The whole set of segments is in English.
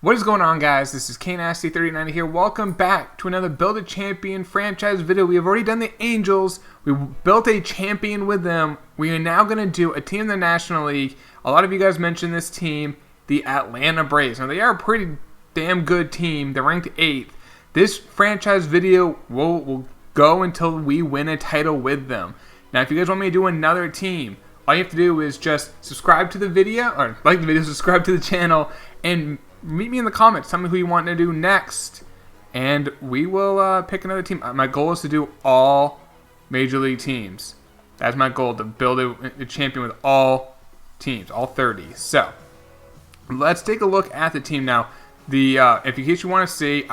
What is going on, guys? This is Knasty39 here. Welcome back to another Build a Champion franchise video. We have already done the Angels. We built a champion with them. We are now going to do a team in the National League. A lot of you guys mentioned this team, the Atlanta Braves. Now, they are a pretty damn good team. They're ranked 8th. This franchise video will go until we win a title with them. Now, if you guys want me to do another team, all you have to do is just subscribe to the video, or like the video, subscribe to the channel, and meet me in the comments. Tell me who you want to do next, and we will pick another team. My goal is to do all Major League teams. That's my goal, to build a champion with all teams, all 30. So, let's take a look at the team now. In case you want to see,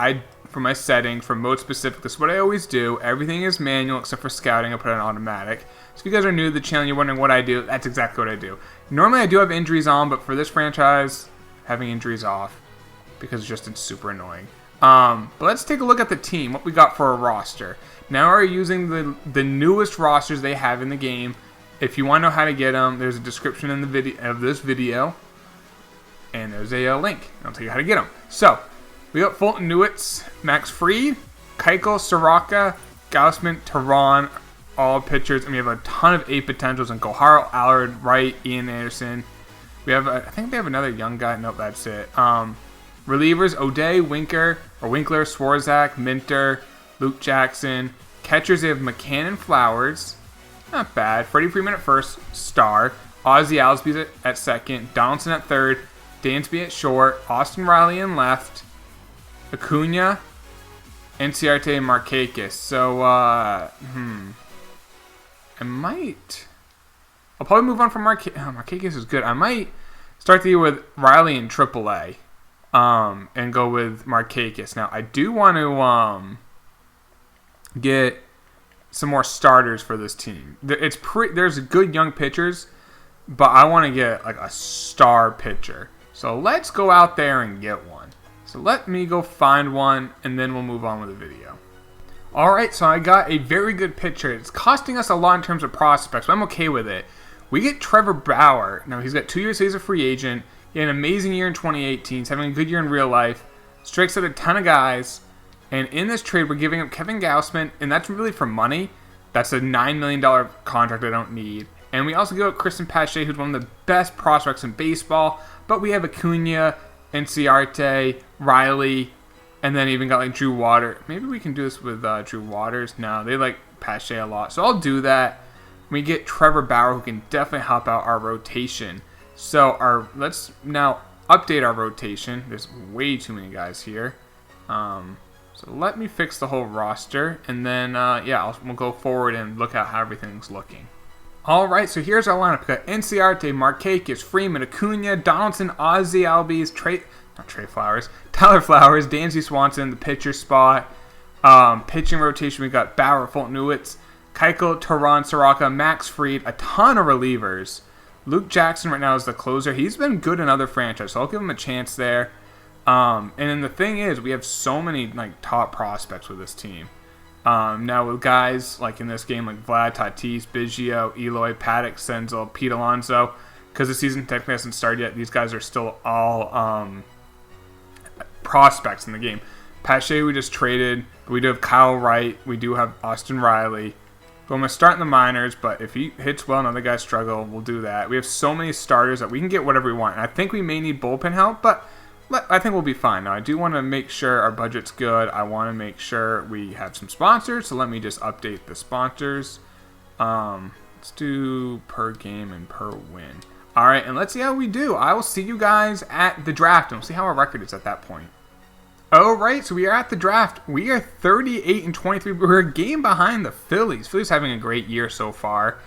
for my settings, for mode specific, this is what I always do. Everything is manual except for scouting. I put it on automatic. So if you guys are new to the channel and you're wondering what I do, that's exactly what I do. Normally I do have injuries on, but for this franchise, having injuries off because it's super annoying. But let's take a look at the team, what we got for a roster. Now we're using the newest rosters they have in the game. If you want to know how to get them, there's a description in the video of this video, and there's a link. I'll tell you how to get them. So we got Fulton Newitz, Max Fried, Keuchel, Soroka, Gausman, Tehran, all pitchers, and we have a ton of 8 potentials in Gohara, Allard, Wright, Ian Anderson. We have, I think they have another young guy. Nope, that's it. Relievers, O'Day, Winkler, Swarzak, Minter, Luke Jackson. Catchers, they have McCann and Flowers. Not bad. Freddie Freeman at first, star. Ozzie Albies at second. Donaldson at third. Dansby at short. Austin Riley in left. Acuna, NCRT, and Markakis. So, I'll probably move on from Markakis is good. I might start the year with Riley in AAA, and go with Markakis. Now, I do want to get some more starters for this team. There's good young pitchers, but I want to get like a star pitcher. So let's go out there and get one. So let me go find one, and then we'll move on with the video. Alright, so I got a very good pitcher. It's costing us a lot in terms of prospects, but I'm okay with it. We get Trevor Bauer. Now, he's got 2 years as a free agent. He had an amazing year in 2018. He's having a good year in real life. Strikes out a ton of guys. And in this trade, we're giving up Kevin Gausman, and that's really for money. That's a $9 million contract I don't need. And we also give up Christian Pache, who's one of the best prospects in baseball. But we have Acuna, Inciarte, Riley, and then even got like Drew Waters. Maybe we can do this with Drew Waters. No, they like Pache a lot. So I'll do that. We get Trevor Bauer, who can definitely help out our rotation. So let's now update our rotation. There's way too many guys here. So let me fix the whole roster, and then we'll go forward and look at how everything's looking. All right, so here's our lineup. We got Inciarte, Markakis, Freeman, Acuna, Donaldson, Ozzie Albies, Tyler Flowers, Dansby Swanson, the pitcher spot. Pitching rotation, we got Bauer, Fulton Newitz, Keuchel, Tehran, Soroka, Max Fried, a ton of relievers. Luke Jackson right now is the closer. He's been good in other franchises, so I'll give him a chance there. And then the thing is, we have so many top prospects with this team. Now with guys like in this game, like Vlad, Tatis, Biggio, Eloy, Paddock, Senzel, Pete Alonso, because the season technically hasn't started yet, these guys are still all prospects in the game. Pache we just traded, but we do have Kyle Wright, we do have Austin Riley. But I'm going to start in the minors, but if he hits well and other guys struggle, we'll do that. We have so many starters that we can get whatever we want. And I think we may need bullpen help, but I think we'll be fine. Now, I do want to make sure our budget's good. I want to make sure we have some sponsors, so let me just update the sponsors. Let's do per game and per win. All right, and let's see how we do. I will see you guys at the draft, and we'll see how our record is at that point. All right, so we are at the draft. We are 38-23. We're a game behind the Phillies. Phillies having a great year so far.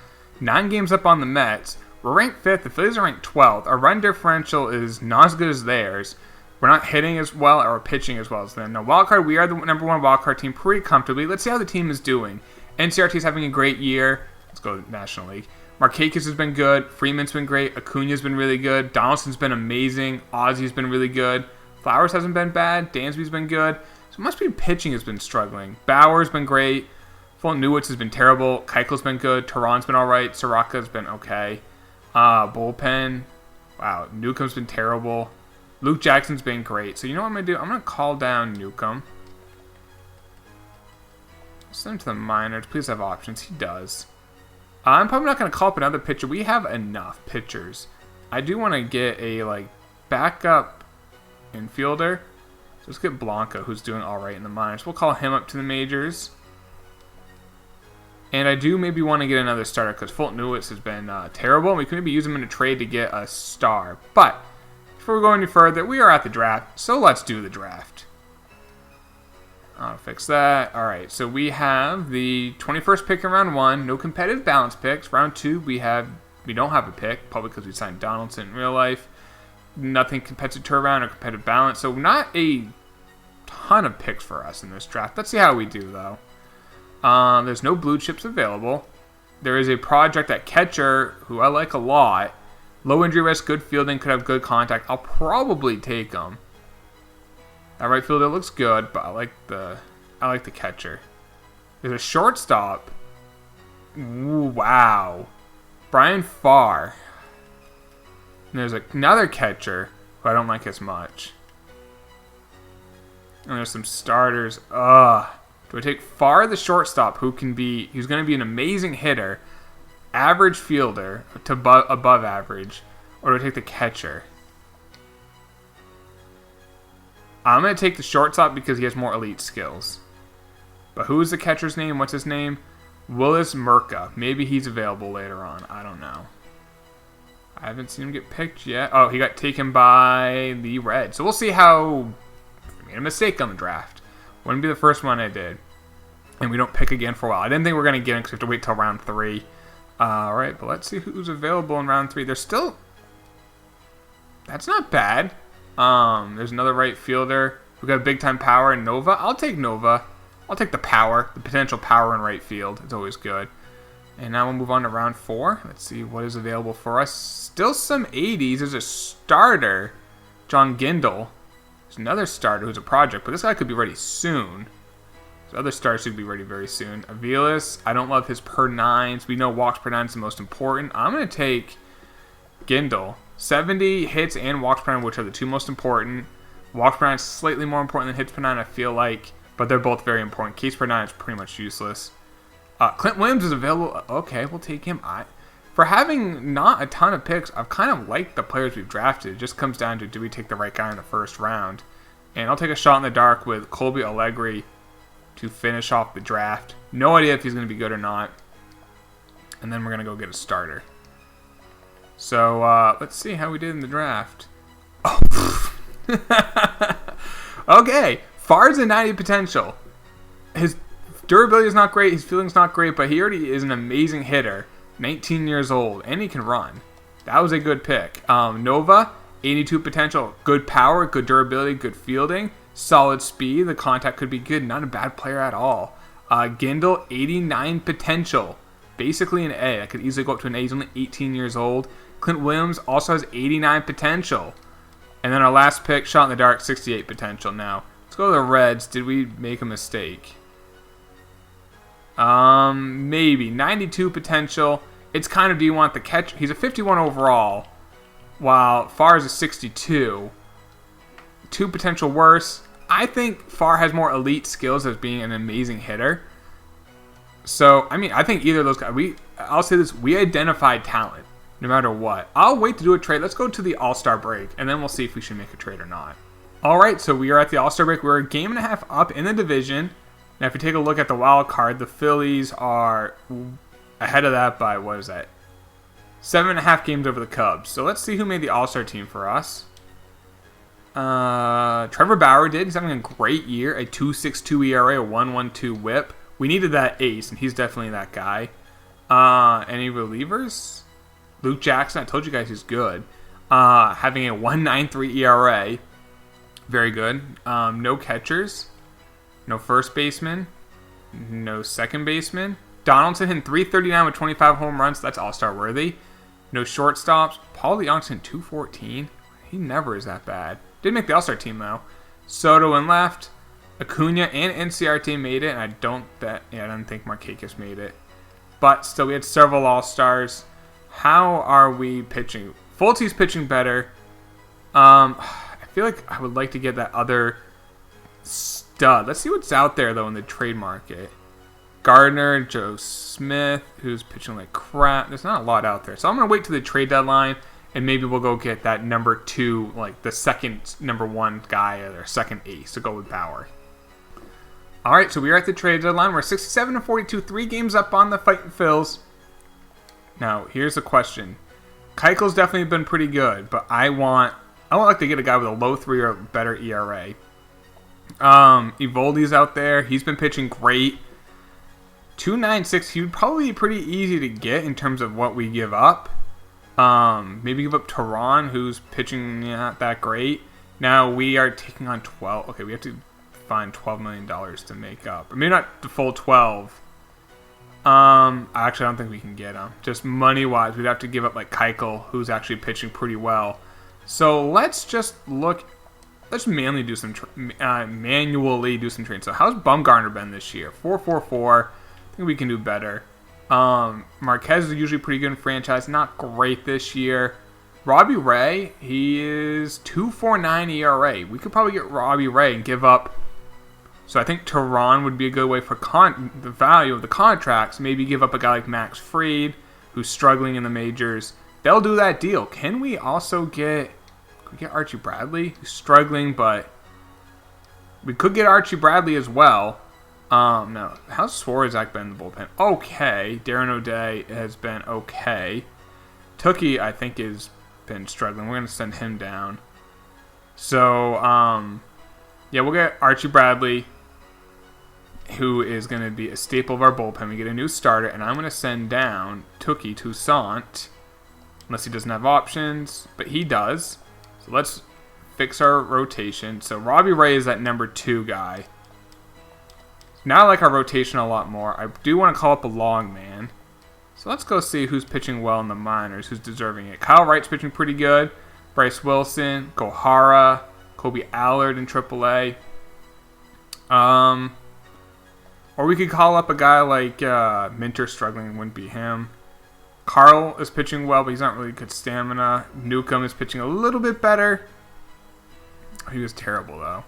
9 games up on the Mets. We're ranked 5th. The Phillies are ranked 12th. Our run differential is not as good as theirs. We're not hitting as well or pitching as well as them. Now, wildcard, we are the number 1 wildcard team pretty comfortably. Let's see how the team is doing. NCRT is having a great year. Let's go to National League. Markakis has been good. Freeman's been great. Acuna's been really good. Donaldson's been amazing. Ozzie's been really good. Flowers hasn't been bad. Dansby's been good. So it must be pitching has been struggling. Bauer's been great. Fulton Newitz has been terrible. Keuchel's been good. Tehran's been all right. Soroka's been okay. Bullpen. Wow. Newcomb's been terrible. Luke Jackson's been great. So you know what I'm going to do? I'm going to call down Newcomb. Send him to the minors. Please have options. He does. I'm probably not going to call up another pitcher. We have enough pitchers. I do want to get a backup infielder. So let's get Blanco, who's doing all right in the minors. We'll call him up to the majors. And I do maybe want to get another starter because Fulton Lewis has been terrible. And we can maybe use him in a trade to get a star. But before we go any further, we are at the draft. So let's do the draft. I'll fix that. All right, so we have the 21st pick in round 1. No competitive balance picks. Round 2, we don't have a pick, probably because we signed Donaldson in real life. Nothing competitive turnaround or competitive balance. So not a ton of picks for us in this draft. Let's see how we do, though. There's no blue chips available. There is a project at catcher, who I like a lot. Low injury risk, good fielding, could have good contact. I'll probably take him. That right fielder looks good, but I like the catcher. There's a shortstop. Ooh, wow. Brian Farr. And there's another catcher who I don't like as much. And there's some starters. Do I take Farr, the shortstop, who's going to be an amazing hitter, average fielder to above average, or do I take the catcher? I'm going to take the shortstop because he has more elite skills. But who is the catcher's name? What's his name? Willis Murka. Maybe he's available later on. I don't know. I haven't seen him get picked yet. Oh, he got taken by the Reds. So we'll see how... I made a mistake on the draft. Wouldn't be the first one I did. And we don't pick again for a while. I didn't think we were going to get him because we have to wait till round 3. Alright, but let's see who's available in round 3. There's still... That's not bad. There's another right fielder. We've got big time power in Nova. I'll take Nova. I'll take the power. The potential power in right field. It's always good. And now we'll move on to round 4. Let's see what is available for us. Still some 80s. There's a starter, John Gindel. There's another starter who's a project, but this guy could be ready soon. So other stars should be ready very soon. Aviles, I don't love his per 9s. We know walks per 9 is the most important. I'm going to take Gindel. 70 hits and walks per 9, which are the two most important. Walks per 9 is slightly more important than hits per 9, I feel like. But they're both very important. Ks per 9 is pretty much useless. Clint Williams is available. Okay, we'll take him. For having not a ton of picks, I've kind of liked the players we've drafted. It just comes down to, do we take the right guy in the first round? And I'll take a shot in the dark with Colby Allegri to finish off the draft. No idea if he's going to be good or not. And then we're going to go get a starter. So, let's see how we did in the draft. Oh. Okay, Farr's a 90 potential. His durability is not great, his fielding's not great, but he already is an amazing hitter. 19 years old, and he can run. That was a good pick. Nova, 82 potential. Good power, good durability, good fielding. Solid speed, the contact could be good. Not a bad player at all. Gindel, 89 potential. Basically an A. I could easily go up to an A. He's only 18 years old. Clint Williams also has 89 potential. And then our last pick, shot in the dark, 68 potential. Now, let's go to the Reds. Did we make a mistake? Maybe. 92 potential. It's kind of, do you want the catch? He's a 51 overall, while Farr is a 62. 2 potential worse. I think Farr has more elite skills as being an amazing hitter. So, I mean, I think either of those guys, I'll say this, we identified talent, no matter what. I'll wait to do a trade. Let's go to the All-Star break, and then we'll see if we should make a trade or not. Alright, so we are at the All-Star break. We're a game and a half up in the division. Now, if you take a look at the wild card, the Phillies are ahead of that by, what is that? 7.5 games over the Cubs. So let's see who made the All-Star team for us. Trevor Bauer did. He's having a great year. A 2.62 ERA, a 1.12 WHIP. We needed that ace, and he's definitely that guy. Any relievers? Luke Jackson. I told you guys he's good. Having a 1.93 ERA. Very good. No catchers. No first baseman. No second baseman. Donaldson hitting 339 with 25 home runs. That's all-star worthy. No shortstops. Paul DeJong's 214. He never is that bad. Did make the all-star team, though. Soto in left. Acuna and NCRT made it, and I don't think Markakis made it. But still, we had several all-stars. How are we pitching? Fultzy's pitching better. I feel like I would like to get that other stud. Let's see what's out there, though, in the trade market. Gardner, Joe Smith, who's pitching like crap. There's not a lot out there. So I'm going to wait till the trade deadline, and maybe we'll go get that number 2, like the second number 1 guy or second ace to go with Bauer. All right, so we are at the trade deadline. We're 67-42, 3 games up on the Fighting Phils. Now, here's the question. Keuchel's definitely been pretty good, but I would like to get a guy with a low 3 or better ERA. Evoldi's out there. He's been pitching great. 296, he would probably be pretty easy to get in terms of what we give up. Maybe give up Tehran, who's pitching not that great. Now we are taking on 12. Okay, we have to find $12 million to make up. Or maybe not the full 12. Actually, I don't think we can get him. Just money-wise, we'd have to give up like Keuchel, who's actually pitching pretty well. So let's just look. Let's manually do some trades. So how's Bumgarner been this year? 4.44. I think we can do better. Marquez is usually pretty good in franchise. Not great this year. Robbie Ray, he is 2.49 ERA. We could probably get Robbie Ray and give up. So I think Tehran would be a good way for the value of the contracts. Maybe give up a guy like Max Fried, who's struggling in the majors. They'll do that deal. Can we also get... Could we get Archie Bradley, who's struggling, but... We could get Archie Bradley as well. No. How's Swarzak been in the bullpen? Okay. Darren O'Day has been okay. Tookie, I think, has been struggling. We're going to send him down. So, yeah, we'll get Archie Bradley, who is going to be a staple of our bullpen. We get a new starter, and I'm going to send down Tookie Toussaint, unless he doesn't have options, but he does. So let's fix our rotation. So Robbie Ray is that number 2 guy. Now I like our rotation a lot more. I do want to call up a long man. So let's go see who's pitching well in the minors, who's deserving it. Kyle Wright's pitching pretty good. Bryce Wilson, Gohara, Kobe Allard in AAA. Or we could call up a guy like Minter struggling, wouldn't be him. Carl is pitching well, but he's not really good stamina. Newcomb is pitching a little bit better. He was terrible, though.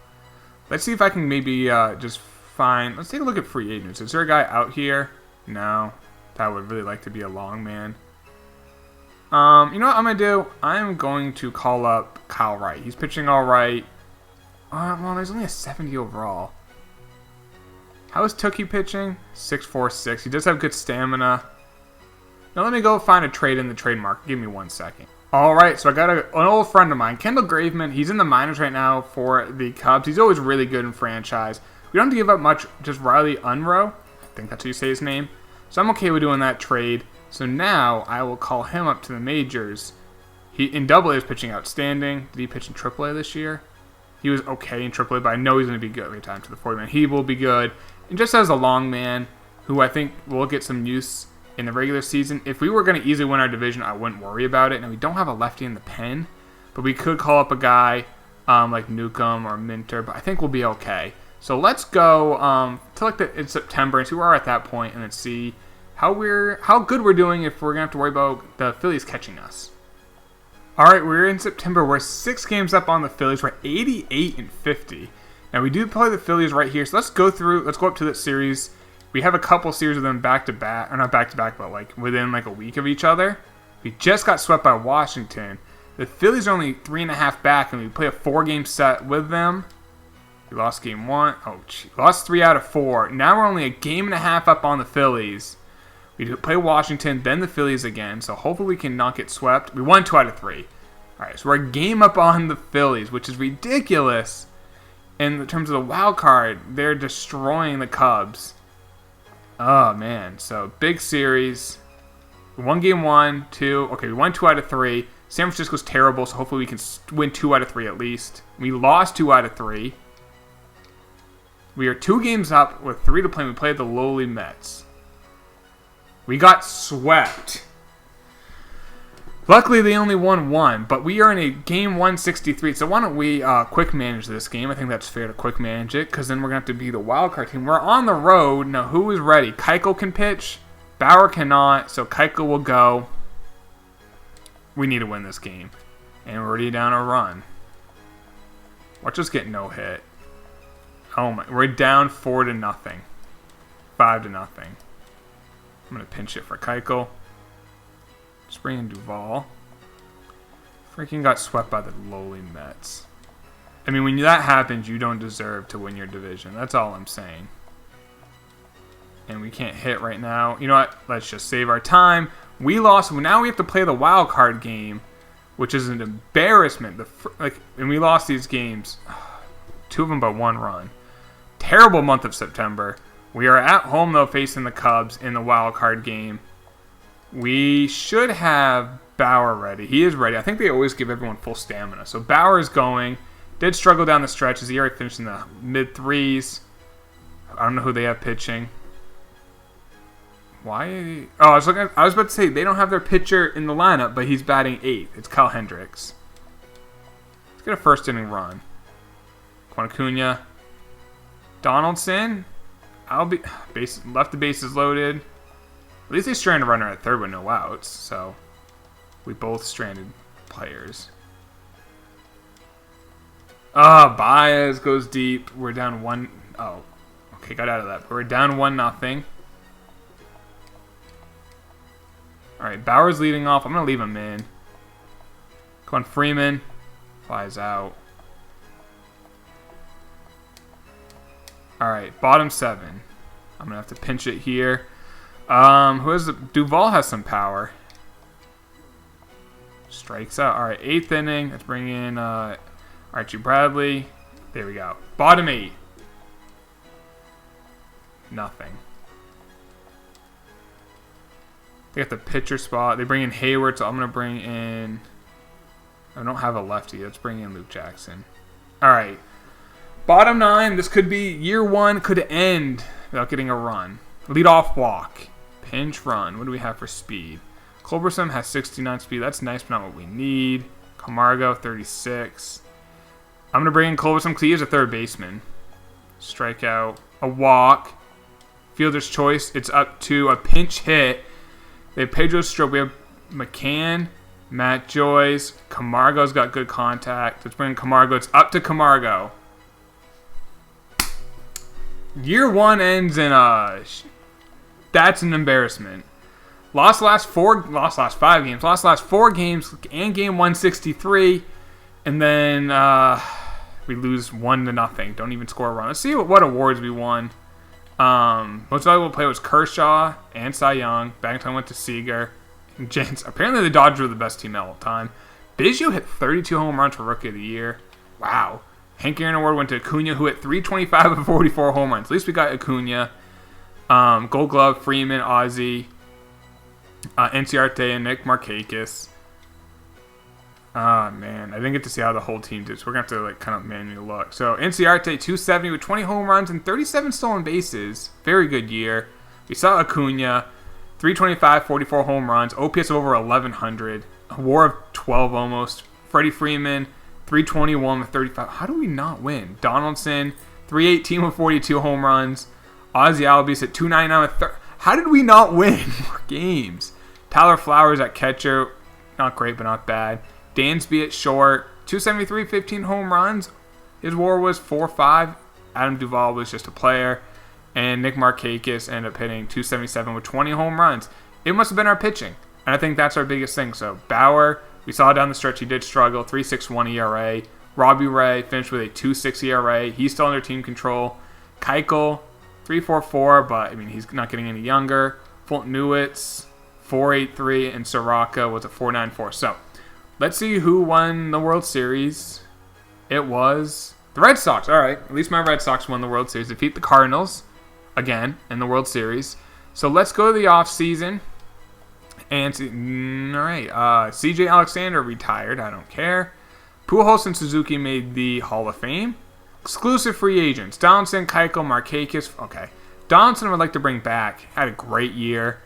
Let's see if I can maybe just find... Let's take a look at free agents. Is there a guy out here? No. I would really like to be a long man. You know what I'm going to do? I'm going to call up Kyle Wright. He's pitching all right. Well, there's only a 70 overall. How is Tookie pitching? 6.46. He does have good stamina. Now let me go find a trade in the trade market. Give me 1 second. All right, so I got an old friend of mine, Kendall Graveman. He's in the minors right now for the Cubs. He's always really good in franchise. We don't have to give up much, just Riley Unruh. I think that's how you say his name. So I'm okay with doing that trade. So now I will call him up to the majors. He in AA is pitching outstanding. Did he pitch in AAA this year? He was okay in AAA, but I know he's going to be good every time to the 40 man. He will be good. And just as a long man, who I think will get some use in the regular season. If we were going to easily win our division, I wouldn't worry about it. Now, we don't have a lefty in the pen, but we could call up a guy like Newcomb or Minter, but I think we'll be okay. So let's go to like in September and see where we're at that point, and then see how good we're doing if we're going to have to worry about the Phillies catching us. All right, we're in September. We're 6 games up on the Phillies. We're 88-50. Now, we do play the Phillies right here, so let's go up to that series. We have a couple series of them back-to-back, or not back-to-back, but like within like a week of each other. We just got swept by Washington. The Phillies are only 3.5 back, and we play a 4-game set with them. We lost game 1. Oh, gee. Lost 3 out of 4. Now we're only a game and a half up on the Phillies. We play Washington, then the Phillies again, so hopefully we can not get swept. We won 2 out of 3. All right, so we're a game up on the Phillies, which is ridiculous. In terms of the wild card, they're destroying the Cubs. Oh, man. So, big series. We won game 1, 2. Okay, we won 2 out of 3. San Francisco's terrible, so hopefully we can win 2 out of 3 at least. We lost 2 out of 3. We are 2 games up with 3 to play. We played the lowly Mets. We got swept. Luckily, they only won 1, but we are in a game 163. So why don't we quick manage this game? I think that's fair to quick manage it, because then we're going to have to be the wild card team. We're on the road. Now, who is ready? Keuchel can pitch. Bauer cannot, so Keuchel will go. We need to win this game. And we're already down a run. Watch us get no hit. Oh my, we're down 4-0. 5-0. I'm gonna pinch it for Keuchel. Just bring in Duvall. Freaking got swept by the lowly Mets. I mean, when that happens, you don't deserve to win your division. That's all I'm saying. And we can't hit right now. You know what? Let's just save our time. We lost. Now we have to play the wild card game, which is an embarrassment. And we lost these games, 2 of them by 1 run. Terrible month of September. We are at home, though, facing the Cubs in the wild card game. We should have Bauer ready. He is ready. I think they always give everyone full stamina. So Bauer is going. Did struggle down the stretch as he already finished in the mid-3s. I don't know who they have pitching. Why? Oh, I was about to say they don't have their pitcher in the lineup, but he's batting 8th. It's Kyle Hendricks. Let's get a first inning run. Acuna. Donaldson. Left the bases loaded. At least they stranded a runner at third with no outs, so we both stranded players. Baez goes deep. We're down 1. Oh, okay, got out of that. But we're down 1-0. All right, Bauer's leading off. I'm gonna leave him in. Come on, Freeman. Flies out. All right, bottom 7. I'm gonna have to pinch it here. Duvall has some power. Strikes out. All right, 8th inning. Let's bring in Archie Bradley. There we go. Bottom 8. Nothing. They got the pitcher spot. They bring in Hayward, so I'm going to bring in... I don't have a lefty. Let's bring in Luke Jackson. All right. Bottom 9. This could be year 1. Could end without getting a run. Leadoff walk. Pinch run. What do we have for speed? Culberson has 69 speed. That's nice, but not what we need. Camargo, 36. I'm going to bring in Culberson because he is a third baseman. Strikeout. A walk. Fielder's choice. It's up to a pinch hit. They have Pedro Strop. We have McCann, Matt Joyce. Camargo's got good contact. Let's bring in Camargo. It's up to Camargo. Year 1 ends in that's an embarrassment. Lost last 5 games. Lost last 4 games and game 163. And then we lose 1-0. Don't even score a run. Let's see what awards we won. Most valuable player was Kershaw and Cy Young. Bangton went to Seager. And Jens. Apparently the Dodgers were the best team all the time. Biggio hit 32 home runs for Rookie of the Year. Wow. Hank Aaron Award went to Acuna, who hit 325 of 44 home runs. At least we got Acuna. Gold Glove, Freeman, Ozzie, Enciarte, and Nick Markakis. Man, I didn't get to see how the whole team did, so we're going to have to kind of manually look. So, Enciarte, 270 with 20 home runs and 37 stolen bases. Very good year. We saw Acuna, 325, 44 home runs, OPS of over 1,100, a WAR of 12 almost. Freddie Freeman, 321 with 35. How do we not win? Donaldson, 318 with 42 home runs. Ozzie Albies at 299 with 30. How did we not win more games? Tyler Flowers at catcher, not great but not bad. Dansby at short, 273, 15 home runs. His WAR was 4.5. Adam Duvall was just a player. And Nick Markakis ended up hitting 277 with 20 home runs. It must have been our pitching. And I think that's our biggest thing. So Bauer, we saw down the stretch he did struggle, 3.61 ERA. Robbie Ray finished with a 2.6 ERA. He's still under team control. Keuchel, 3.44, but I mean he's not getting any younger. Fulton Newitz, 4.83, and Soraka was a 4.94. So let's see who won the World Series. It was the Red Sox. All right, at least my Red Sox won the World Series. They beat the Cardinals again in the World Series. So let's go to the off season. And all right, C.J. Alexander retired. I don't care. Pujols and Suzuki made the Hall of Fame. Exclusive free agents: Donaldson, Keuchel, Markakis. Okay, Donaldson would like to bring back. Had a great year.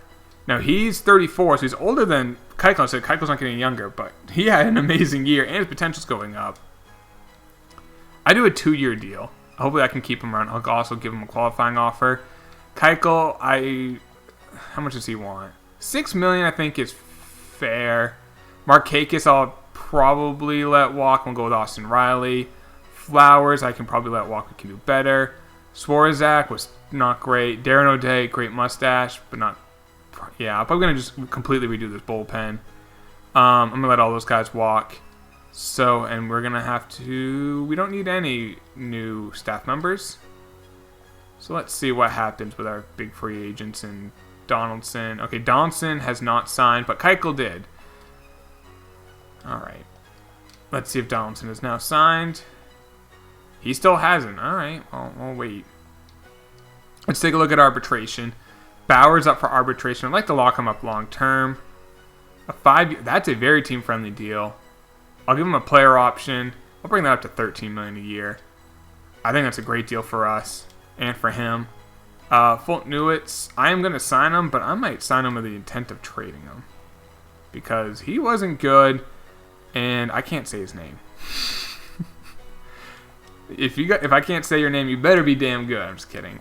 Now he's 34, so he's older than Keuchel. So Keuchel's not getting younger, but he had an amazing year, and his potential's going up. I do a 2-year deal. Hopefully I can keep him around. I'll also give him a qualifying offer. Keuchel, how much does he want? $6 million, I think, is fair. Markakis, I'll probably let walk. We'll go with Austin Riley. Flowers, I can probably let walk. We can do better. Swarzak was not great. Darren O'Day, great mustache, but not... Yeah, I'm probably going to just completely redo this bullpen. I'm going to let all those guys walk. So, and we're going to have to... We don't need any new staff members. So let's see what happens with our big free agents and Donaldson. Okay, Donaldson has not signed, but Keuchel did. All right. Let's see if Donaldson is now signed. He still hasn't. All right, I'll wait. Let's take a look at arbitration. Bauer's up for arbitration. I'd like to lock him up long term. That's a very team-friendly deal. I'll give him a player option. I'll bring that up to $13 million a year. I think that's a great deal for us and for him. Fulton Newitz, I am going to sign him, but I might sign him with the intent of trading him because he wasn't good, and I can't say his name. If I can't say your name, you better be damn good. I'm just kidding.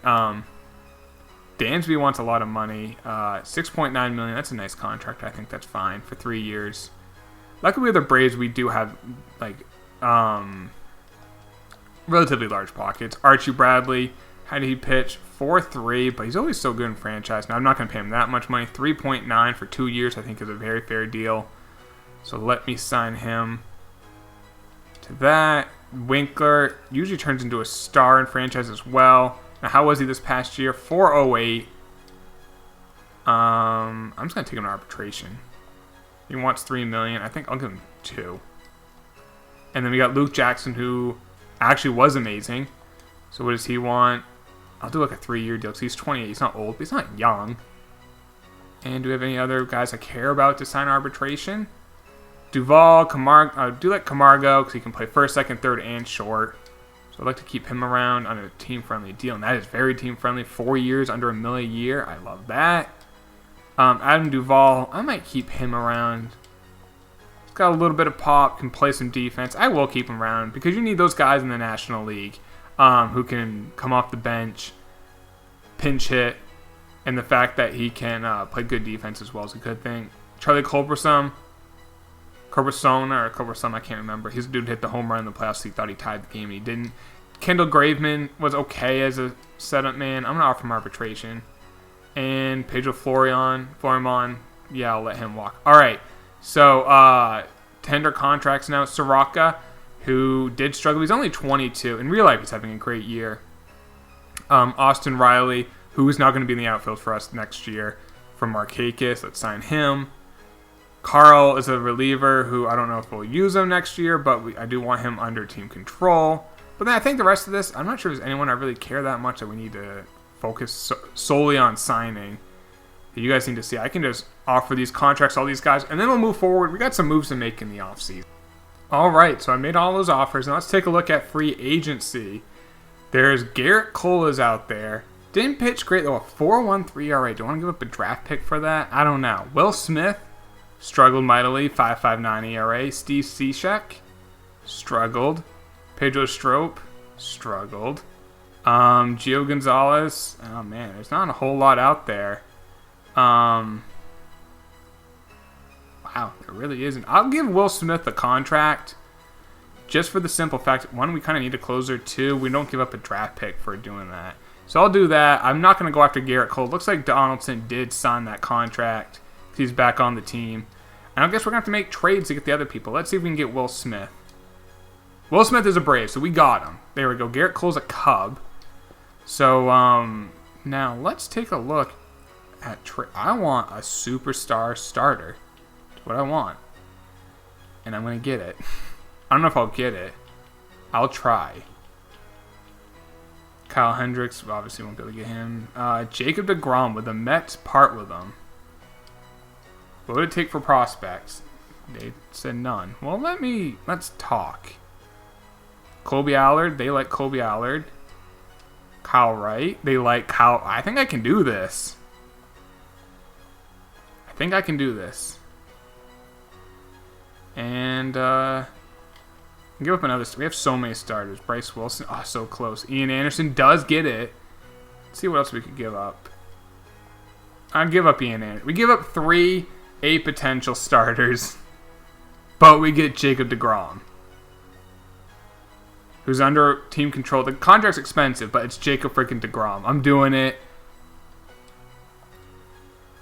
Dansby wants a lot of money. $6.9 million. That's a nice contract. I think that's fine for 3 years. Luckily, with the Braves, we do have like relatively large pockets. Archie Bradley, how did he pitch? 4.3, but he's always so good in franchise. Now I'm not going to pay him that much money. 3.9 for 2 years, I think, is a very fair deal. So let me sign him to that. Winkler usually turns into a star in franchise as well. Now, how was he this past year? 4.08. I'm just going to take him to arbitration. He wants $3 million. I think I'll give him 2. And then we got Luke Jackson, who actually was amazing. So what does he want? I'll do like a 3-year deal because he's 28. He's not old, but he's not young. And do we have any other guys I care about to sign arbitration? Duvall, Camargo. I do like Camargo because he can play first, second, third, and short. So I'd like to keep him around on a team-friendly deal. And that is very team-friendly. 4 years, under $1 million a year. I love that. Adam Duvall, I might keep him around. He's got a little bit of pop, can play some defense. I will keep him around because you need those guys in the National League who can come off the bench, pinch hit, and the fact that he can play good defense as well is a good thing. Charlie Culberson, I can't remember. He's a dude who hit the home run in the playoffs. He thought he tied the game, and he didn't. Kendall Graveman was okay as a setup man. I'm going to offer him arbitration. And Pedro Florimon, yeah, I'll let him walk. All right, so tender contracts now. Soraka, who did struggle. He's only 22. In real life, he's having a great year. Austin Riley, who is now going to be in the outfield for us next year from Markakis. Let's sign him. Carl is a reliever who I don't know if we'll use him next year, but I do want him under team control. But then I think the rest of this, I'm not sure if there's anyone I really care that much that we need to focus solely on signing. You guys need to see. I can just offer these contracts, all these guys, and then we'll move forward. We got some moves to make in the offseason. All right, so I made all those offers, and let's take a look at free agency. There's Garrett Cole is out there. Didn't pitch great, though. A 4.13 ERA. Do you want to give up a draft pick for that? I don't know. Will Smith struggled mightily. 5.59 ERA. Steve Cishek struggled. Pedro Strop struggled. Gio Gonzalez. Oh, man, there's not a whole lot out there. Wow, there really isn't. I'll give Will Smith a contract just for the simple fact, one, we kind of need a closer. Two, we don't give up a draft pick for doing that. So I'll do that. I'm not going to go after Garrett Cole. Looks like Donaldson did sign that contract. He's back on the team. And I guess we're going to have to make trades to get the other people. Let's see if we can get Will Smith. Will Smith is a Brave, so we got him. There we go. Garrett Cole's a Cub. So now let's take a look at I want a superstar starter. That's what I want. And I'm going to get it. I don't know if I'll get it. I'll try. Kyle Hendricks, obviously won't be able to get him. Jacob deGrom, would the Mets part with him? What would it take for prospects? They said none. Well, let's talk. Colby Allard, they like Colby Allard. Kyle Wright, they like Kyle. I think I can do this. And give up another. We have so many starters. Bryce Wilson, oh, so close. Ian Anderson does get it. Let's see what else we could give up. I'll give up Ian Anderson. We give up 3 potential starters, but we get Jacob deGrom. who's under team control. The contract's expensive, but it's Jacob freaking DeGrom. I'm doing it.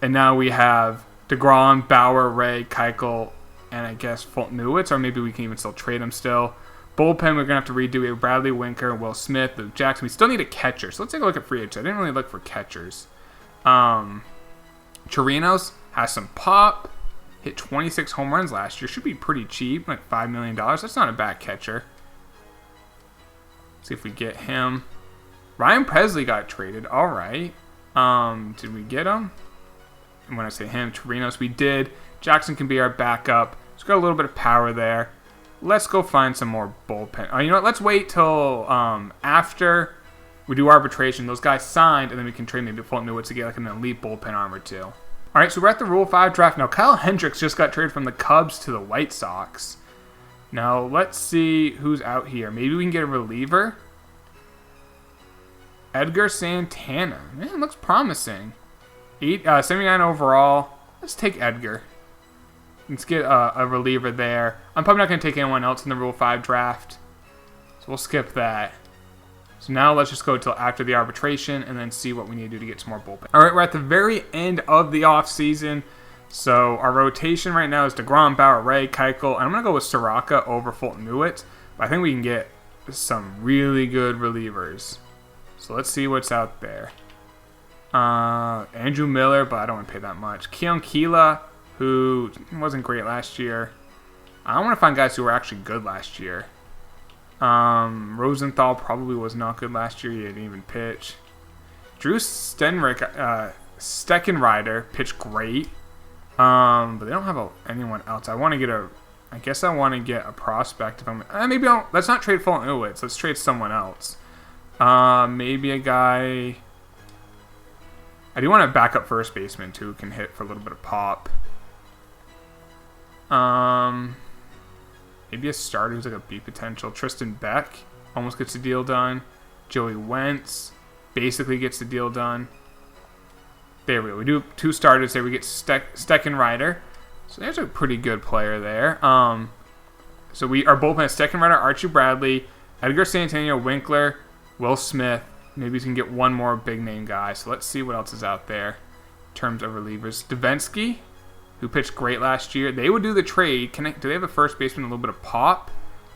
And now we have DeGrom, Bauer, Ray, Keuchel, and I guess Fulton-Newitz, or maybe we can even still trade him still. Bullpen, we're going to have to redo. We have Bradley, Winker, Will Smith, Luke Jackson. We still need a catcher, so let's take a look at free agents. I didn't really look for catchers. Chirinos has some pop. Hit 26 home runs last year. Should be pretty cheap, like $5 million. That's not a bad catcher. See if we get him. Ryan Presley got traded. All right. Did we get him? And when I say him, Chirinos, we did. Jackson can be our backup. He's got a little bit of power there. Let's go find some more bullpen. You know what? Let's wait till after we do arbitration. Those guys signed, and then we can trade maybe Fulton-Newitz to get like an elite bullpen arm or two. All right, so we're at the Rule 5 draft. Now, Kyle Hendricks just got traded from the Cubs to the White Sox. Now, let's see who's out here. Maybe we can get a reliever. Edgar Santana. Man, looks promising. 79 overall. Let's take Edgar. Let's get a reliever there. I'm probably not going to take anyone else in the Rule 5 draft, so we'll skip that. So now let's just go till after the arbitration and then see what we need to do to get some more bullpen. All right, we're at the very end of the offseason. So our rotation right now is DeGrom, Bauer, Ray, Keuchel, and I'm going to go with Soraka over Fulton-Newitz. But I think we can get some really good relievers. So let's see what's out there. Andrew Miller, but I don't want to pay that much. Keon Keela, who wasn't great last year. I want to find guys who were actually good last year. Rosenthal probably was not good last year. He didn't even pitch. Drew Steckenrider pitched great. But they don't have anyone else. I want to get a prospect. If I'm maybe let's not trade Fulton-Newitz. Let's trade someone else. Maybe a guy. I do want a backup first baseman too who can hit for a little bit of pop. Maybe a starter who's like a B potential. Tristan Beck almost gets the deal done. Joey Wentz basically gets the deal done. There we go. We do 2 starters there. We get Steckenrider. So there's a pretty good player there. So our bullpen is Steckenrider, Archie Bradley, Edgar Santana, Winkler, Will Smith. Maybe we can get one more big name guy. So let's see what else is out there in terms of relievers. Davinsky, who pitched great last year. They would do the trade. Do they have a first baseman, a little bit of pop?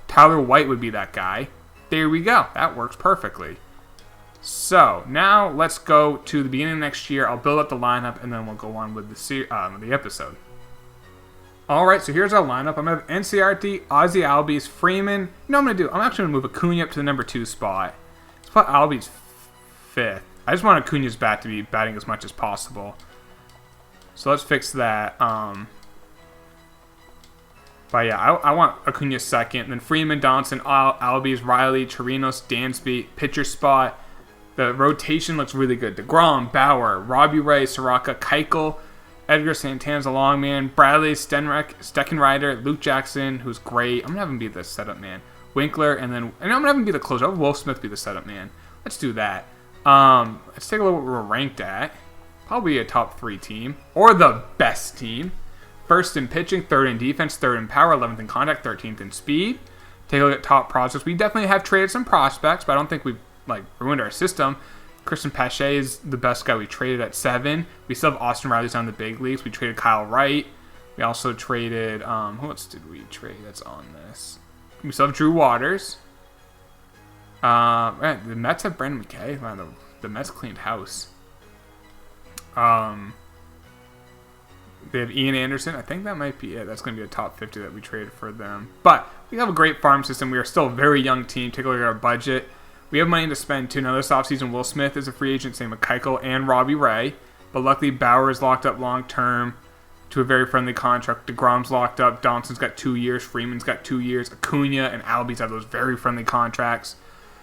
Tyler White would be that guy. There we go. That works perfectly. So now let's go to the beginning of next year. I'll build up the lineup, and then we'll go on with the episode. All right, so here's our lineup. I'm going to have NCRT, Ozzie Albies, Freeman. You know what I'm going to do? I'm actually going to move Acuna up to the number 2 spot. Let's put Albies 5th. I just want Acuna's bat to be batting as much as possible. So let's fix that. But yeah, I want Acuna 2nd. Then Freeman, Donaldson, Albies, Riley, Chirinos, Dansby, pitcher spot. The rotation looks really good. DeGrom, Bauer, Robbie Ray, Soraka, Keuchel, Edgar Santana's a long man, Bradley, Steckenrider, Luke Jackson, who's great. I'm going to have him be the setup man. Winkler, and I'm going to have him be the closer. I'll have Will Smith be the setup man. Let's do that. Let's take a look at what we're ranked at. Probably a top 3 team, or the best team. 1st in pitching, 3rd in defense, 3rd in power, 11th in contact, 13th in speed. Take a look at top prospects. We definitely have traded some prospects, but I don't think we've ruined our system. Christian Pache is the best guy we traded at 7. We still have Austin Riley's on the big leagues. We traded Kyle Wright. We also traded, who else did we trade that's on this? We still have Drew Waters. The Mets have Brandon McKay. Wow, the Mets cleaned house. They have Ian Anderson. I think that might be it. That's going to be a top 50 that we traded for them. But we have a great farm system. We are still a very young team. Take a look at our budget. We have money to spend too. Now this offseason, Will Smith is a free agent, same with Keuchel and Robbie Ray. But luckily, Bauer is locked up long term to a very friendly contract. DeGrom's locked up. Donaldson's got 2 years. Freeman's got 2 years. Acuna and Albies have those very friendly contracts.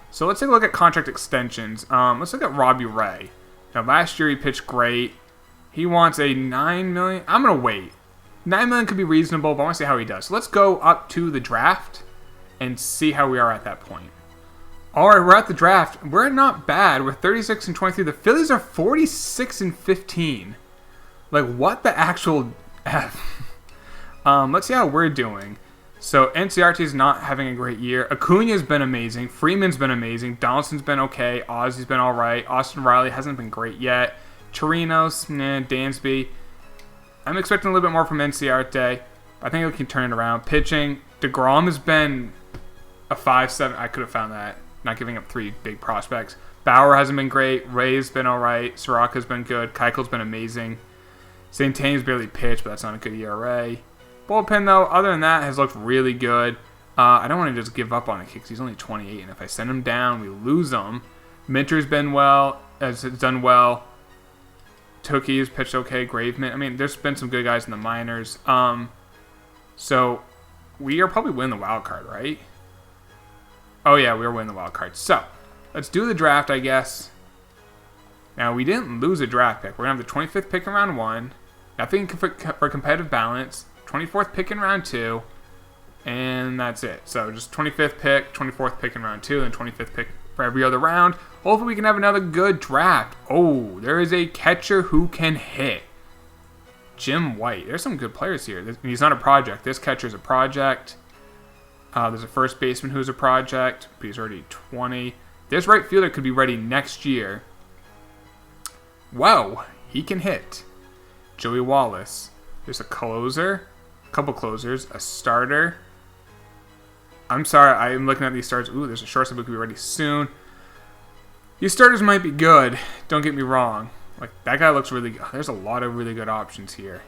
So let's take a look at contract extensions. Let's look at Robbie Ray. Now last year he pitched great. He wants a $9 million. I'm going to wait. $9 million could be reasonable, but I want to see how he does. So let's go up to the draft and see how we are at that point. All right, we're at the draft. We're not bad. We're 36 and 23. The Phillies are 46 and 15. Like, what the actual F? Let's see how we're doing. So NCRT's not having a great year. Acuna's been amazing. Freeman's been amazing. Donaldson's been okay. Ozzy's been all right. Austin Riley hasn't been great yet. Chirinos, Dansby. I'm expecting a little bit more from NCRT. I think he can turn it around. Pitching, DeGrom has been a 5-7. I could have found that. Not giving up 3 big prospects. Bauer hasn't been great. Ray's been all right. Soraka's been good. Keuchel's been amazing. Saint-Tain's barely pitched, but that's not a good ERA. Bullpen, though, other than that, has looked really good. I don't want to just give up on it because he's only 28, and if I send him down, we lose him. Minter's been well, has done well. Tookie's pitched okay. Graveman. I mean, there's been some good guys in the minors. So we are probably winning the wild card, right? Oh, yeah, we are winning the wild card. So let's do the draft, I guess. Now, we didn't lose a draft pick. We're going to have the 25th pick in round 1. Nothing for competitive balance. 24th pick in round 2. And that's it. So just 25th pick, 24th pick in round 2, and 25th pick for every other round. Hopefully we can have another good draft. Oh, there is a catcher who can hit. Jim White. There's some good players here. He's not a project. This catcher's a project. There's a first baseman who's a project, but he's already 20. This right fielder could be ready next year. Wow, he can hit. Joey Wallace. There's a closer, a couple closers, a starter. I'm sorry, I'm looking at these starters. Ooh, there's a shortstop who could be ready soon. These starters might be good. Don't get me wrong. Like, that guy looks really good. There's a lot of really good options here.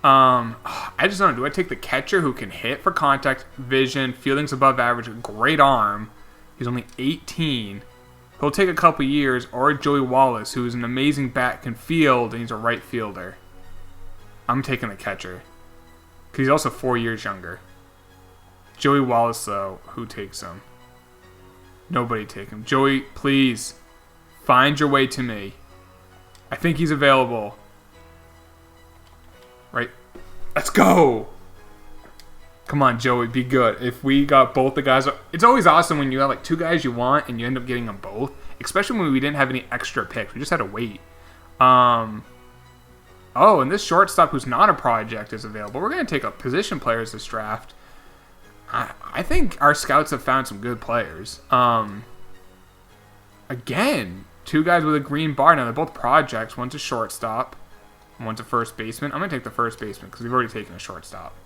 I just don't know. Do I take the catcher who can hit for contact, vision, fielding's above average, great arm? He's only 18. He'll take a couple years. Or Joey Wallace, who's an amazing bat, can field, and he's a right fielder. I'm taking the catcher. Because he's also 4 years younger. Joey Wallace, though, who takes him? Nobody take him. Joey, please, find your way to me. I think he's available. Right? Let's go! Come on, Joey, be good. If we got both the guys... It's always awesome when you have like 2 guys you want and you end up getting them both. Especially when we didn't have any extra picks. We just had to wait. Oh, and this shortstop who's not a project is available. We're going to take up position players this draft. I think our scouts have found some good players. Again, 2 guys with a green bar. Now, they're both projects. One's a shortstop. One's a first baseman. I'm going to take the first baseman because we've already taken a shortstop.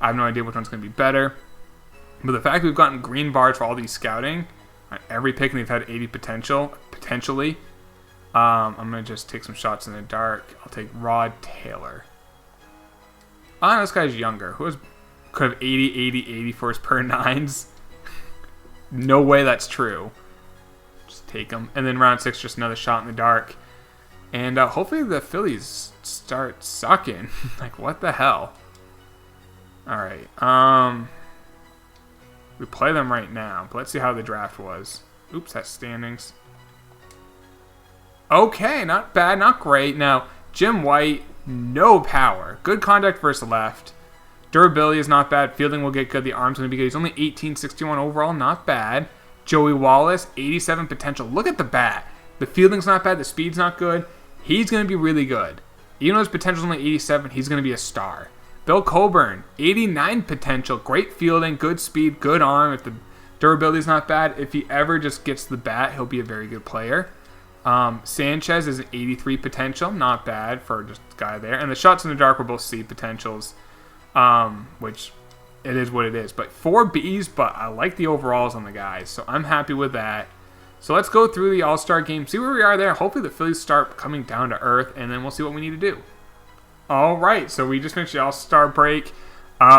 I have no idea which one's going to be better. But the fact we've gotten green bars for all these scouting, every pick and they've had 80 potentially. I'm going to just take some shots in the dark. I'll take Rod Taylor. This guy's younger. Could have 80 for his per 9s. No way that's true. Just take him. And then round 6, just another shot in the dark. And hopefully the Phillies start sucking. Like, what the hell? Alright. We play them right now. But let's see how the draft was. Oops, that's standings. Okay, not bad, not great. Now, Jim White, no power. Good contact versus left. Durability is not bad. Fielding will get good. The arm's going to be good. He's only 1861 overall. Not bad. Joey Wallace, 87 potential. Look at the bat. The fielding's not bad. The speed's not good. He's going to be really good. Even though his potential's only 87, he's going to be a star. Bill Coburn, 89 potential. Great fielding, good speed, good arm. If the durability's not bad, if he ever just gets the bat, he'll be a very good player. Sanchez is an 83 potential. Not bad for just a guy there. And the shots in the dark were both C potentials. Which it is what it is. But 4 Bs, but I like the overalls on the guys. So I'm happy with that. So let's go through the All-Star game, see where we are there. Hopefully the Phillies start coming down to earth, and then we'll see what we need to do. All right, so we just finished the All-Star break.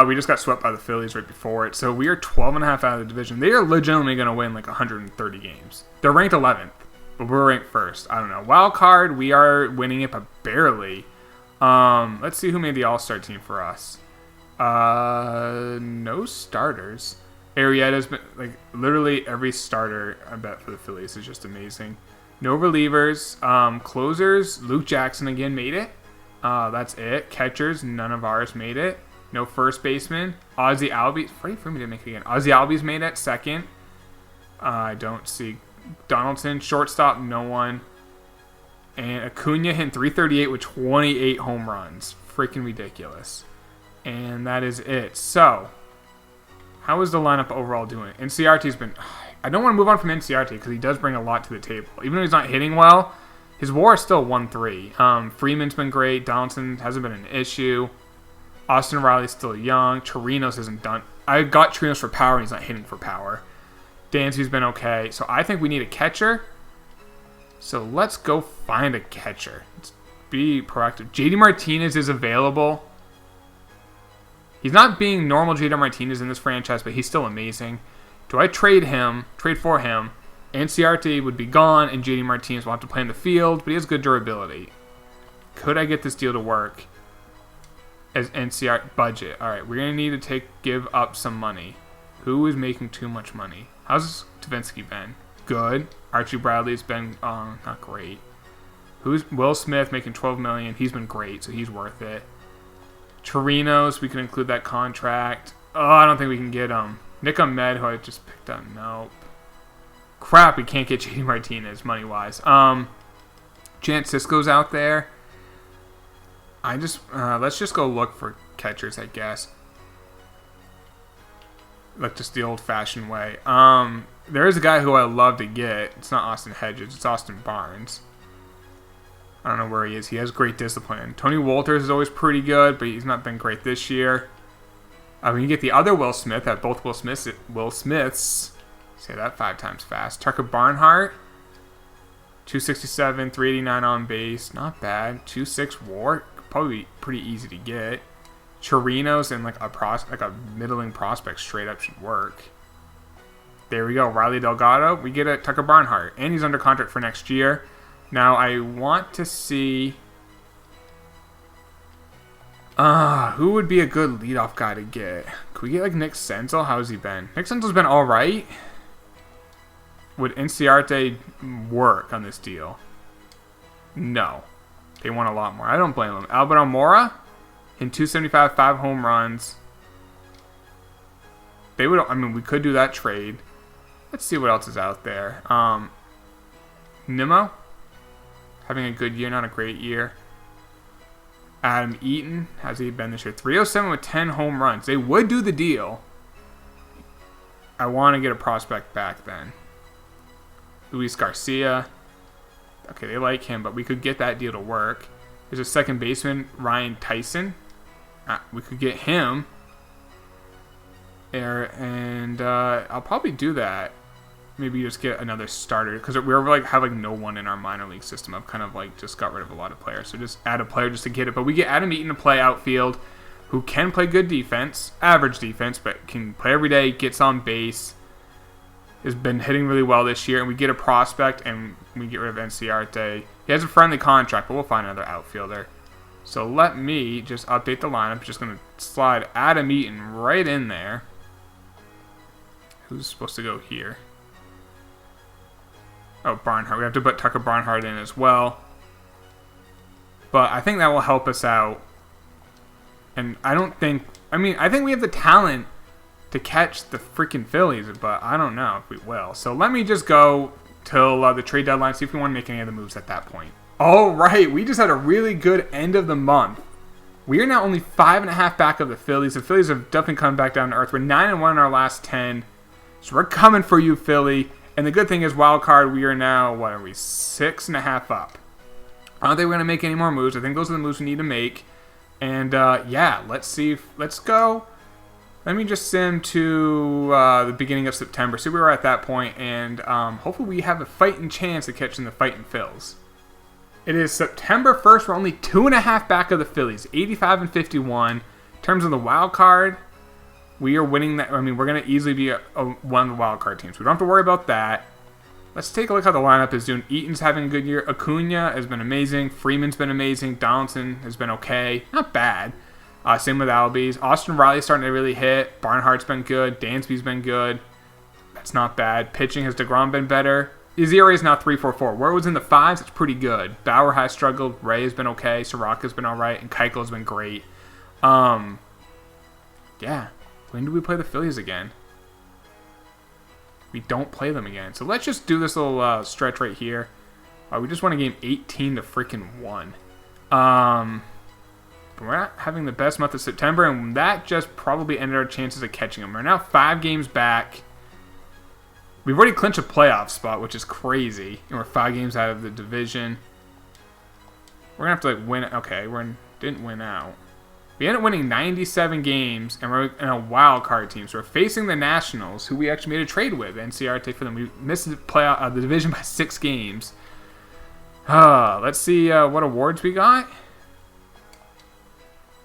We just got swept by the Phillies right before it. So we are 12.5 out of the division. They are legitimately going to win like 130 games. They're ranked 11th, but we're ranked first. I don't know. Wild card, we are winning it, but barely. Let's see who made the All-Star team for us. No starters. Arrieta's been, like, literally every starter, I bet, for the Phillies is just amazing. No relievers. Closers, Luke Jackson again made it. That's it. Catchers, none of ours made it. No first baseman. Ozzy Albies. Freddie Freeman didn't make it again. Ozzy Albies made it, second. I don't see Donaldson. Shortstop, no one. And Acuna hitting 338 with 28 home runs. Freaking ridiculous. And that is it. So, How is the lineup overall doing? NCRT's been... I don't want to move on from NCRT because he does bring a lot to the table. Even though he's not hitting well, his WAR is still 1-3. Freeman's been great. Donaldson hasn't been an issue. Austin Riley's still young. Chirinos isn't done. I got Chirinos for power, and he's not hitting for power. Dansby's been okay. So I think we need a catcher. So let's go find a catcher. Let's be proactive. JD Martinez is available. He's not being normal JD Martinez in this franchise, but he's still amazing. Do I trade for him? NCRT would be gone, and JD Martinez will have to play in the field, but he has good durability. Could I get this deal to work? As NCR budget. All right, we're going to need to give up some money. Who is making too much money? How's Tavinsky been? Good. Archie Bradley's been not great. Who's Will Smith making $12 million? He's been great, so he's worth it. Chirinos, we can include that contract. Oh, I don't think we can get him. Nick Ahmed, who I just picked up. Nope. Crap, we can't get JD Martinez money-wise. Chance Cisco's out there. Let's just go look for catchers, I guess. Like just the old-fashioned way. There is a guy who I love to get. It's not Austin Hedges. It's Austin Barnes. I don't know where he is. He has great discipline. Tony Wolters is always pretty good, but he's not been great this year. When you get the other Will Smith, both Will Smiths. Say that 5 times fast. Tucker Barnhart. 267, 389 on base. Not bad. 2.6 WAR. Probably pretty easy to get. Chirinos and like a middling prospect straight up should work. There we go. Riley Delgado. We get a Tucker Barnhart. And he's under contract for next year. Now I want to see who would be a good leadoff guy to get. Could we get like Nick Senzel? How's he been? Nick Senzel's been alright. Would NCRT work on this deal? No. They want a lot more. I don't blame them. Albert Almora in 275, 5 home runs. They would. I mean, we could do that trade. Let's see what else is out there. Nimmo having a good year, not a great year. Adam Eaton, how's he been this year? 307 with 10 home runs. They would do the deal. I want to get a prospect back then. Luis Garcia. Okay, they like him, but we could get that deal to work. There's a second baseman, Ryan Tyson. We could get him. And I'll probably do that. Maybe just get another starter because we're like have like no one in our minor league system. I've kind of like just got rid of a lot of players, so just add a player just to get it. But we get Adam Eaton to play outfield, who can play good defense, average defense, but can play every day, gets on base, has been hitting really well this year, and we get a prospect and we get rid of NCRT. He has a friendly contract, but we'll find another outfielder. So let me just update the lineup. Just gonna slide Adam Eaton right in there. Who's supposed to go here? Oh, Barnhart. We have to put Tucker Barnhart in as well. But I think that will help us out. And I think we have the talent to catch the freaking Phillies, but I don't know if we will. So let me just go till the trade deadline, see if we want to make any other moves at that point. All right, we just had a really good end of the month. We are now only 5.5 back of the Phillies. The Phillies have definitely come back down to earth. We're 9-1 in our last 10. So we're coming for you, Philly. And the good thing is, wild card, we are now, 6.5 up. I don't think we're going to make any more moves. I think those are the moves we need to make. And, yeah, let's go. Let me just sim to the beginning of September. See where we're at that point. And hopefully we have a fighting chance of catching the fighting Phils. It is September 1st. We're only 2.5 back of the Phillies. 85 and 51. In terms of the wild card, we are winning that. I mean, we're going to easily be one of the wild card teams. We don't have to worry about that. Let's take a look how the lineup is doing. Eaton's having a good year. Acuna has been amazing. Freeman's been amazing. Donaldson has been okay. Not bad. Same with Albies. Austin Riley's starting to really hit. Barnhart's been good. Dansby's been good. That's not bad. Pitching, has DeGrom been better? His ERA is now 3.44. Where it was in the 5s, it's pretty good. Bauer has struggled. Ray has been okay. Soraka's been all right. And Keuchel's been great. Yeah. When do we play the Phillies again? We don't play them again. So let's just do this little stretch right here. We just want to game 18 to freaking 1. But we're not having the best month of September, and that just probably ended our chances of catching them. We're now 5 games back. We've already clinched a playoff spot, which is crazy. And we're 5 games out of the division. We're going to have to, like, win. Okay, didn't win out. We ended up winning 97 games, and we're in a wild card team. So we're facing the Nationals, who we actually made a trade with. NCRT for them. We missed the division by 6 games. Let's see what awards we got.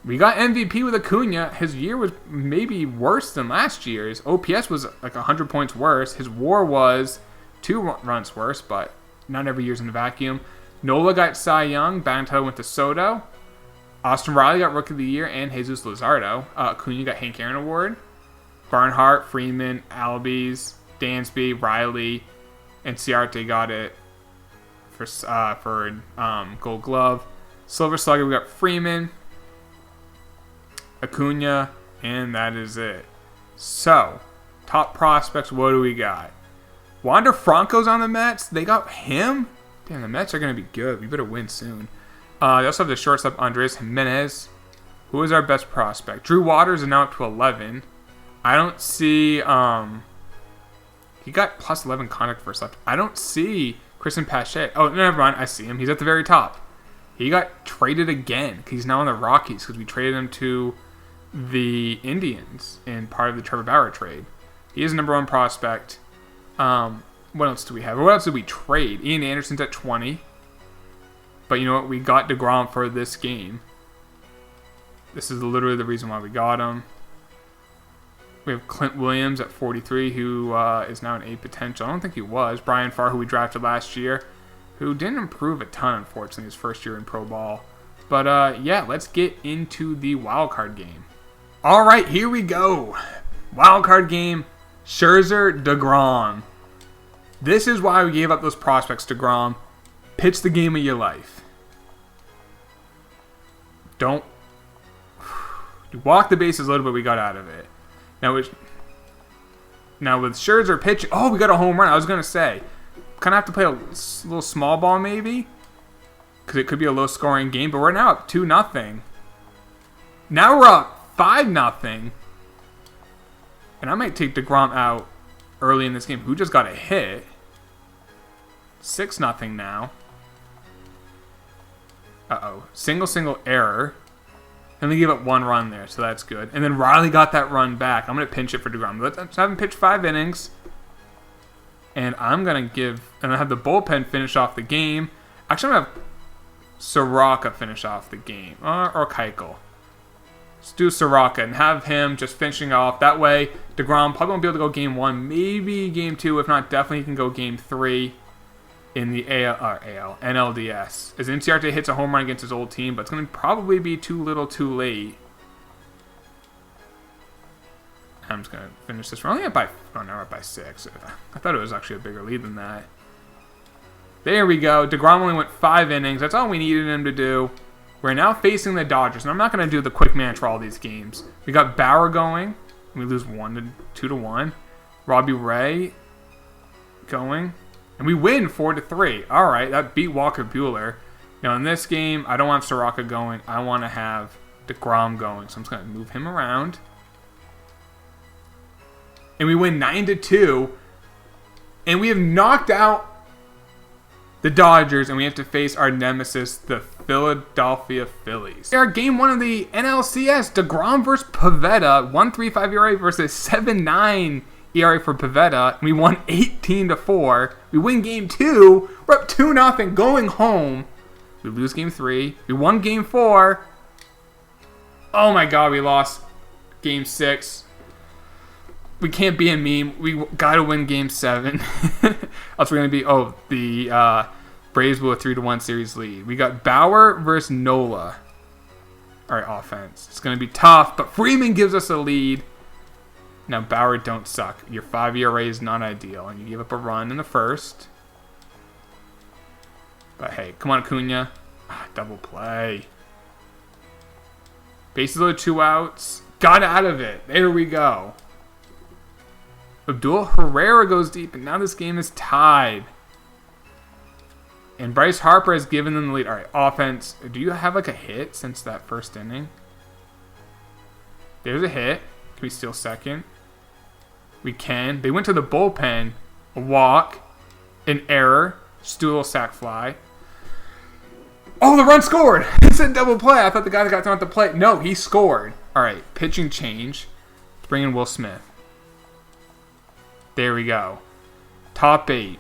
We got MVP with Acuna. His year was maybe worse than last year's. OPS was like 100 points worse. His WAR was 2 runs worse, but not every year's in a vacuum. Nola got Cy Young. Batting title went to Soto. Austin Riley got Rookie of the Year and Jesus Luzardo. Acuna got Hank Aaron Award. Barnhart, Freeman, Albies, Dansby, Riley, and Ciarte got it for Gold Glove. Silver Slugger, we got Freeman, Acuna, and that is it. So, top prospects, what do we got? Wander Franco's on the Mets. They got him? Damn, the Mets are going to be good. We better win soon. They also have the shortstop Andres Jimenez. Who is our best prospect? Drew Waters is now up to 11. I don't see... he got plus 11 contact first left. I don't see Christian Pache. Oh, never mind. I see him. He's at the very top. He got traded again because he's now on the Rockies because we traded him to the Indians in part of the Trevor Bauer trade. He is number 1 prospect. What else do we have? What else did we trade? Ian Anderson's at 20. But you know what? We got DeGrom for this game. This is literally the reason why we got him. We have Clint Williams at 43, who is now an A potential. I don't think he was. Brian Farr, who we drafted last year, who didn't improve a ton, unfortunately, his first year in pro ball. But yeah, let's get into the wild card game. All right, here we go. Wild card game, Scherzer, DeGrom. This is why we gave up those prospects to DeGrom. Pitch the game of your life. Don't. You walk the bases a little bit, we got out of it. Now with Scherzer pitching, oh, we got a home run. I was going to say, kind of have to play a little small ball maybe, because it could be a low-scoring game, but we're now up 2-0. Now we're up 5-0, and I might take DeGrom out early in this game. Who just got a hit? 6-0 now. Uh-oh. Single error. And they gave up 1 run there, so that's good. And then Riley got that run back. I'm going to pinch it for DeGrom. Let's have him pitch 5 innings. And I'm going to have the bullpen finish off the game. Actually, I'm going to have Soroka finish off the game. Or Keuchel. Let's do Soroka and have him just finishing off. That way, DeGrom probably won't be able to go game 1, maybe game 2. If not, definitely he can go game 3 in the NLDS. As NCRT hits a home run against his old team, but it's going to probably be too little too late. I'm just going to finish this. We're only up by... Oh, now we're up by 6. I thought it was actually a bigger lead than that. There we go. DeGrom only went 5 innings. That's all we needed him to do. We're now facing the Dodgers, and I'm not going to do the quick match for all these games. We got Bauer going. We lose 2-1. Robbie Ray going. And we win 4-3. All right, that beat Walker Buehler. Now, in this game, I don't want Soroka going. I want to have DeGrom going. So I'm just going to move him around. And we win 9-2. And we have knocked out the Dodgers, and we have to face our nemesis, the Philadelphia Phillies. Our game 1 of the NLCS, DeGrom versus Pivetta, 1.35 ERA versus 7.9 ERA for Pivetta. We won 18-4. We win game 2. We're up 2-0 going home. We lose game 3. We won game 4. Oh my god, we lost game 6. We can't be a meme. We gotta win game 7. Else we're gonna be the Braves will a 3-1 series lead. We got Bauer versus Nola. Alright, offense. It's gonna be tough, but Freeman gives us a lead. Now, Bauer, don't suck. Your 5 ERA is not ideal, and you give up a run in the first. But hey, come on, Acuna. Double play. Bases loaded, 2 outs. Got out of it. There we go. Abdul Herrera goes deep, and now this game is tied. And Bryce Harper has given them the lead. All right, offense. Do you have like a hit since that first inning? There's a hit. Can we steal second? We can. They went to the bullpen. A walk. An error. Just do a little sac fly. Oh, the run scored. It said double play. I thought the guy that got thrown at the plate. No, he scored. All right, pitching change. Let's bring in Will Smith. There we go. Top 8.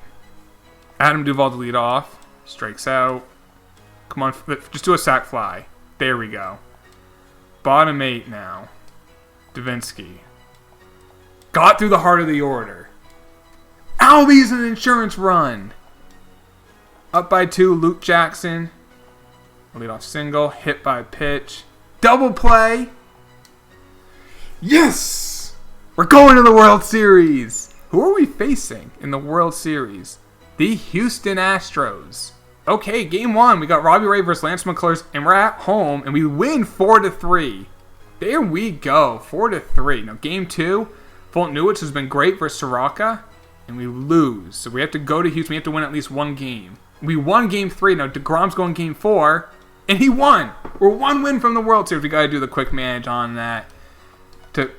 Adam Duvall to lead off. Strikes out. Come on, just do a sac fly. There we go. Bottom 8 now. Davinsky. Got through the heart of the order. Albies an insurance run. Up by 2, Luke Jackson. Leadoff single. Hit by pitch. Double play. Yes! We're going to the World Series. Who are we facing in the World Series? The Houston Astros. Okay, game 1. We got Robbie Ray versus Lance McCullers, and we're at home, and we win 4-3. There we go, 4-3. Now, game 2, Fulton Newich has been great versus Soraka, and we lose. So we have to go to Houston. We have to win at least one game. We won game 3. Now, DeGrom's going game 4, and he won. We're 1 win from the World Series. We got to do the quick manage on that.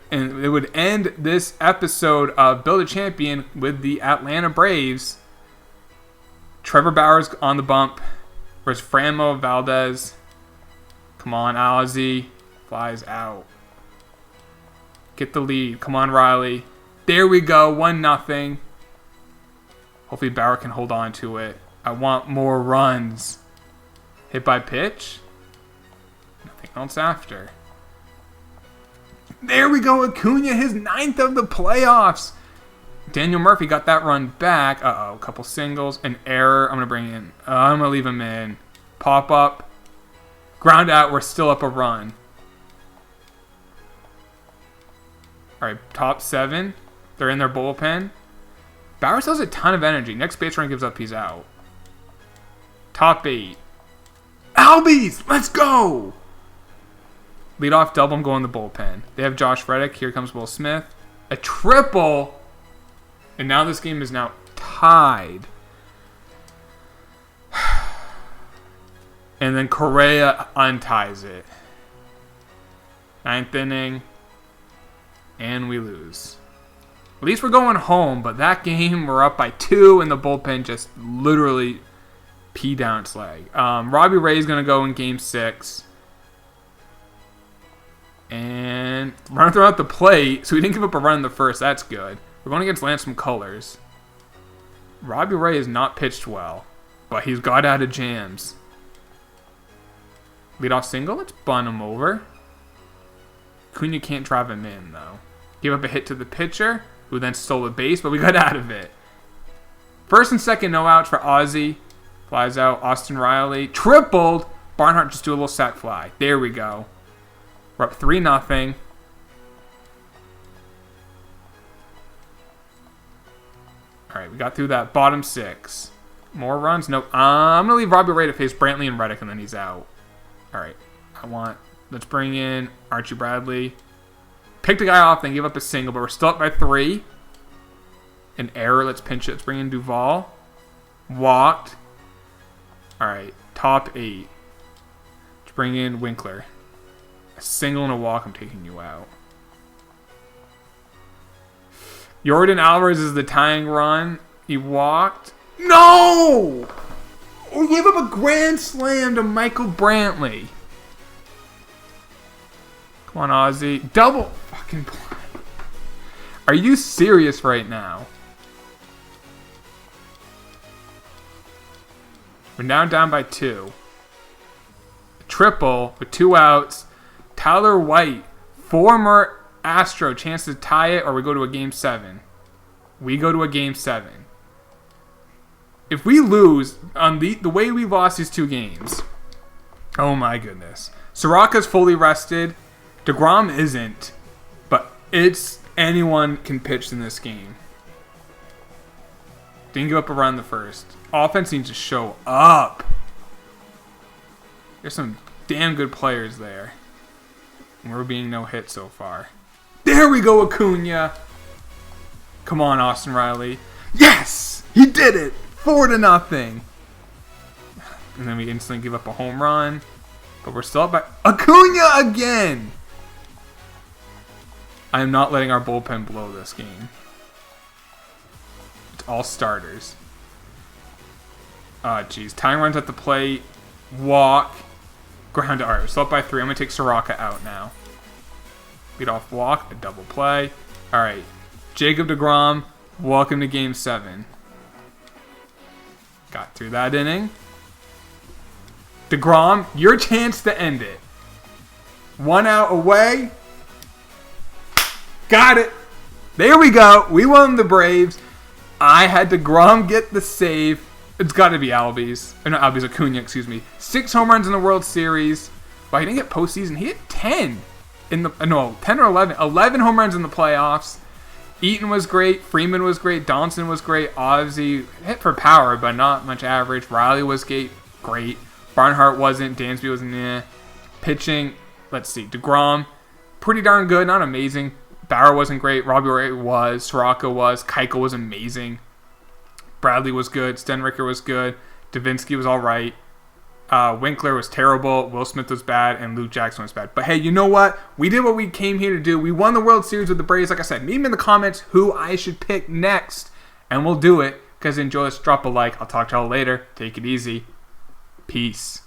And it would end this episode of Build a Champion with the Atlanta Braves. Trevor Bauer's on the bump versus Franmo Valdez. Come on, Ozzy. Flies out. Get the lead. Come on, Riley. There we go. 1-0. Hopefully Bauer can hold on to it. I want more runs. Hit by pitch. Nothing else after. There we go. Acuna, his 9th of the playoffs. Daniel Murphy got that run back. Uh-oh, a couple singles. An error. I'm going to bring in. I'm going to leave him in. Pop up. Ground out. We're still up a run. All right, top 7. They're in their bullpen. Bauer still has a ton of energy. Next base run gives up. He's out. Top 8. Albies! Let's go! Leadoff double. I'm going the bullpen. They have Josh Reddick. Here comes Will Smith. A triple. And now this game is now tied. And then Correa unties it. 9th inning. And we lose. At least we're going home, but that game we're up by 2 and the bullpen just literally peed down its leg. Robbie Ray's going to go in game 6. And run throughout the plate, so we didn't give up a run in the first. That's good. We're going against Lance McCullers. Robbie Ray has not pitched well, but he's got out of jams. Leadoff single. Let's bun him over. Cunha can't drive him in, though. Give up a hit to the pitcher, who then stole a base, but we got out of it. First and second, no outs for Ozzy. Flies out. Austin Riley. Tripled. Barnhart just do a little sac fly. There we go. We're up 3-0. All right, we got through that bottom 6. More runs? Nope. I'm going to leave Robbie Ray to face Brantley and Reddick, and then he's out. All right. Let's bring in Archie Bradley. Pick the guy off, then give up a single, but we're still up by 3. An error. Let's pinch it. Let's bring in Duvall. Walked. All right. Top 8. Let's bring in Winkler. A single and a walk, I'm taking you out. Yordan Alvarez is the tying run. He walked. No! We gave up a grand slam to Michael Brantley. Come on, Ozzy. Double fucking play. Are you serious right now? We're now down by 2. A triple with 2 outs. Tyler White, former Astro, chance to tie it, or we go to a game 7. We go to a game 7. If we lose on the way we lost these 2 games, oh my goodness. Soraka's fully rested. DeGrom isn't, but it's anyone can pitch in this game. Didn't give up a run in the first. Offense needs to show up. There's some damn good players there. We're being no hit so far. There we go, Acuna. Come on, Austin Riley. Yes! He did it! 4-0. And then we instantly give up a home run. But we're still up by Acuna again! I am not letting our bullpen blow this game. It's all starters. Jeez. Tying runs at the plate. Walk. Ground to. Alright, we're still up by 3. I'm going to take Soraka out now. Lead off walk. A double play. Alright. Jacob deGrom. Welcome to Game 7. Got through that inning. deGrom, your chance to end it. 1 out away. Got it. There we go. We won the Braves. I had deGrom get the save. It's got to be Acuna, excuse me. 6 home runs in the World Series. Well, he didn't get postseason. He hit 10 in the 10 or 11. 11 home runs in the playoffs. Eaton was great. Freeman was great. Donaldson was great. Ozzie hit for power, but not much average. Riley was great. Barnhart wasn't. Dansby was meh. Pitching, let's see. deGrom, pretty darn good. Not amazing. Bauer wasn't great. Robbie Ray was. Soraka was. Keuchel was amazing. Bradley was good. Stenricker was good. Davinsky was all right. Winkler was terrible. Will Smith was bad. And Luke Jackson was bad. But hey, you know what? We did what we came here to do. We won the World Series with the Braves. Like I said, leave me in the comments who I should pick next. And we'll do it. Because enjoy this. Drop a like. I'll talk to y'all later. Take it easy. Peace.